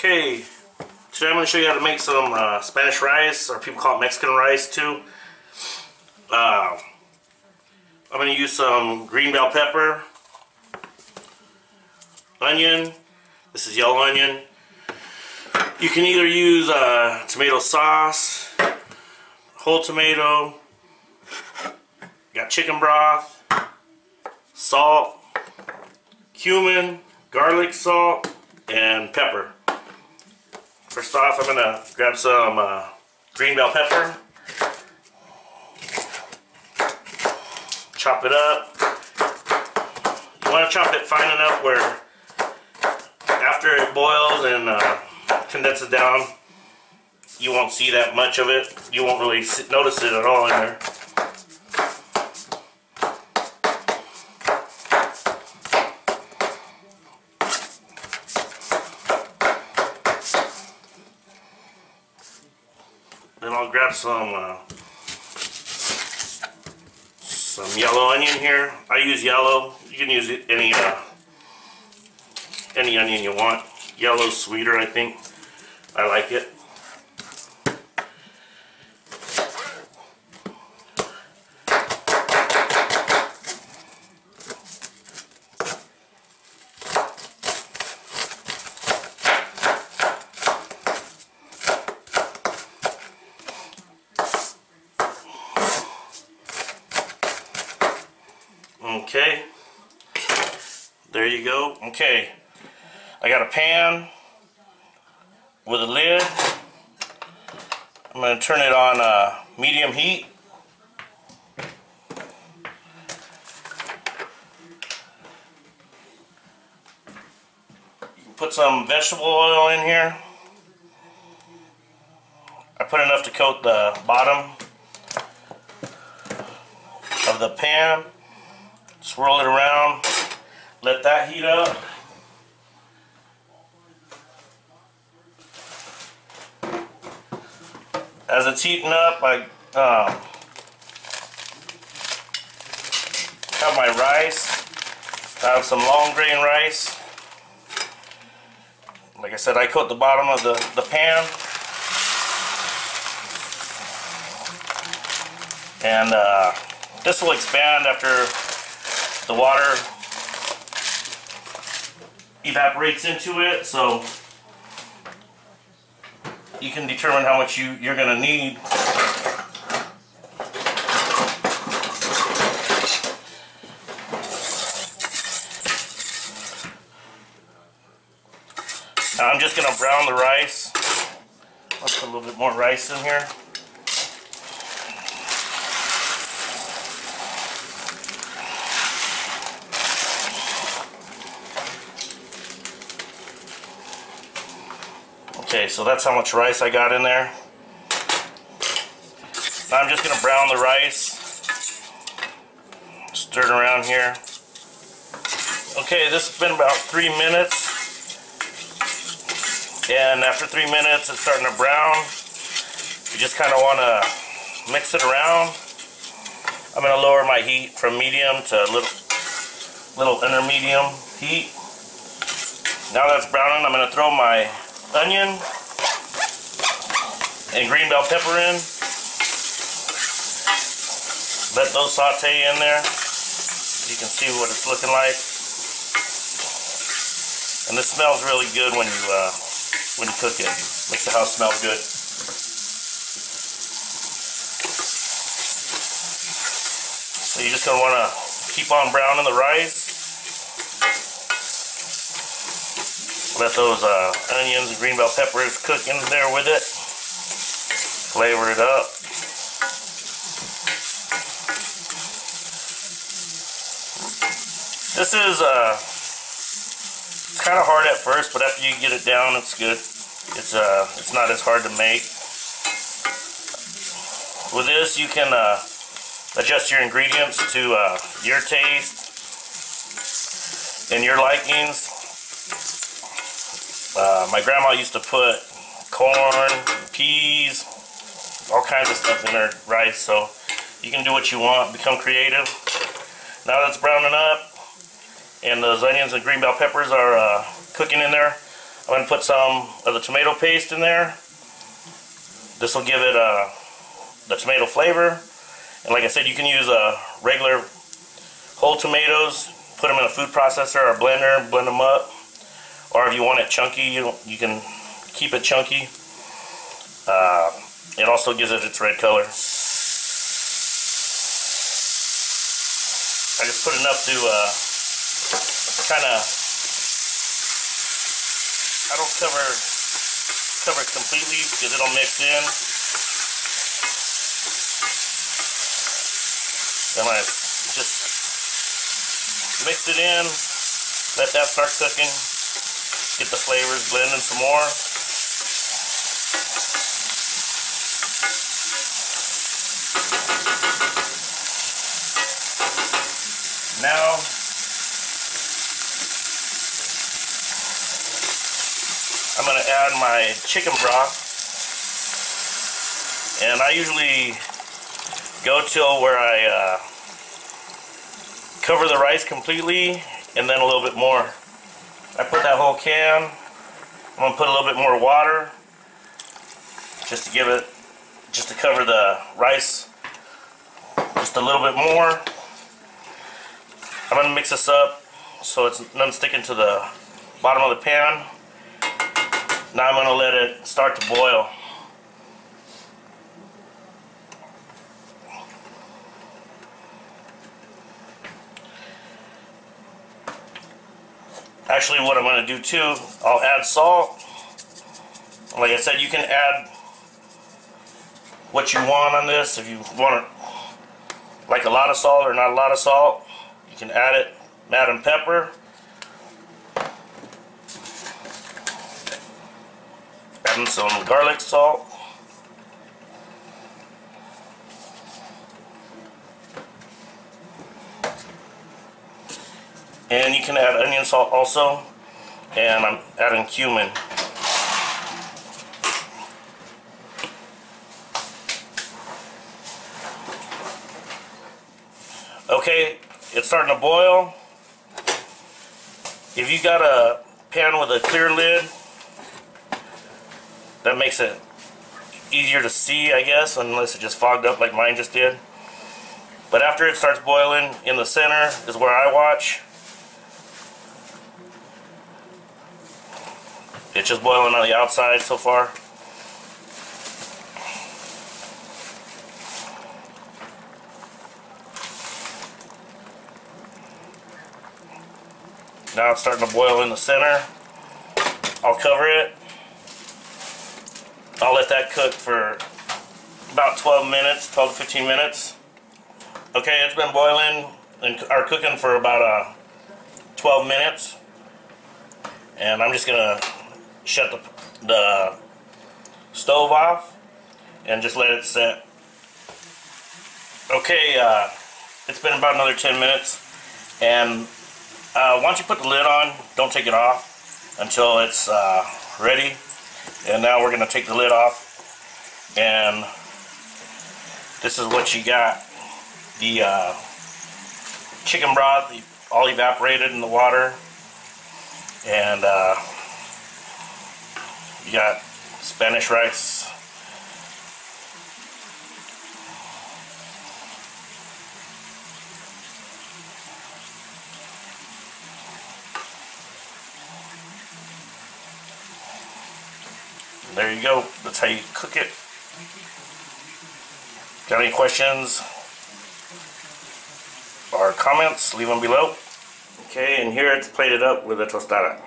Okay, today I'm going to show you how to make some Spanish rice, or people call it Mexican rice too. I'm going to use some green bell pepper, onion. This is yellow onion. You can either use tomato sauce, whole tomato, got chicken broth, salt, cumin, garlic salt, and pepper. First off, I'm going to grab some green bell pepper, chop it up. You want to chop it fine enough where after it boils and condenses down, you won't see that much of it. You won't really notice it at all in there. Then I'll grab some yellow onion here. I use yellow. You can use any onion you want. Yellow's sweeter, I think. I like it. Okay, there you go. Okay, I got a pan with a lid. I'm going to turn it on medium heat. You can put some vegetable oil in here. I put enough to coat the bottom of the pan. Swirl it around, let that heat up. As it's heating up, I have my rice. I have some long grain rice. Like I said, I coat the bottom of the pan. And this will expand after the water evaporates into it, so you can determine how much you're going to need. Now I'm just going to brown the rice. I'll put a little bit more rice in here. Okay, so that's how much rice I got in there. Now I'm just going to brown the rice. Stir it around here. Okay, this has been about 3 minutes. And after 3 minutes it's starting to brown. You just kind of want to mix it around. I'm going to lower my heat from medium to little intermediate heat. Now that's browning, I'm going to throw my onion and green bell pepper in. Let those saute in there. You can see what it's looking like. And this smells really good when you cook it. Makes the house smell good. So you're just gonna want to keep on browning the rice. Let those onions and green bell peppers cook in there with it. Flavor it up. This is it's kind of hard at first, but after you get it down, it's good. It's not as hard to make. With this, you can adjust your ingredients to your taste and your likings. My grandma used to put corn, peas, all kinds of stuff in her rice, so you can do what you want, become creative. Now that it's browning up and those onions and green bell peppers are cooking in there, I'm going to put some of the tomato paste in there. This will give it the tomato flavor. And like I said, you can use regular whole tomatoes, put them in a food processor or a blender, blend them up. Or if you want it chunky, you can keep it chunky. It also gives it its red color. I just put enough to kind of, I don't cover it completely because it'll mix in. Then I just mix it in, let that start cooking, get the flavors blending some more. Now, I'm going to add my chicken broth, and I usually go till where I cover the rice completely and then a little bit more. I put that whole can. I'm going to put a little bit more water just to cover the rice just a little bit more. I'm going to mix this up so it's none sticking to the bottom of the pan. Now I'm going to let it start to boil. Actually, what I'm going to do too, I'll add salt. Like I said, you can add what you want on this. If you want it like a lot of salt or not a lot of salt, you can add it. Add in pepper. Adding some garlic salt. And you can add onion salt also. And I'm adding cumin. Okay, it's starting to boil. If you got a pan with a clear lid, that makes it easier to see, I guess, unless it just fogged up like mine just did. But after it starts boiling, in the center is where I watch. It's just boiling on the outside so far. Now it's starting to boil in the center. I'll cover it. I'll let that cook for about 12 minutes, 12 to 15 minutes. Okay, it's been boiling or cooking for about 12 minutes. And I'm just gonna shut the stove off and just let it set. Okay, it's been about another 10 minutes, and once you put the lid on, don't take it off until it's ready. And now we're going to take the lid off, and this is what you got. The chicken broth all evaporated in the water, and you got Spanish rice. There you go. That's how you cook it. Got any questions or comments? Leave them below. Okay, and here it's plated up with a tostada.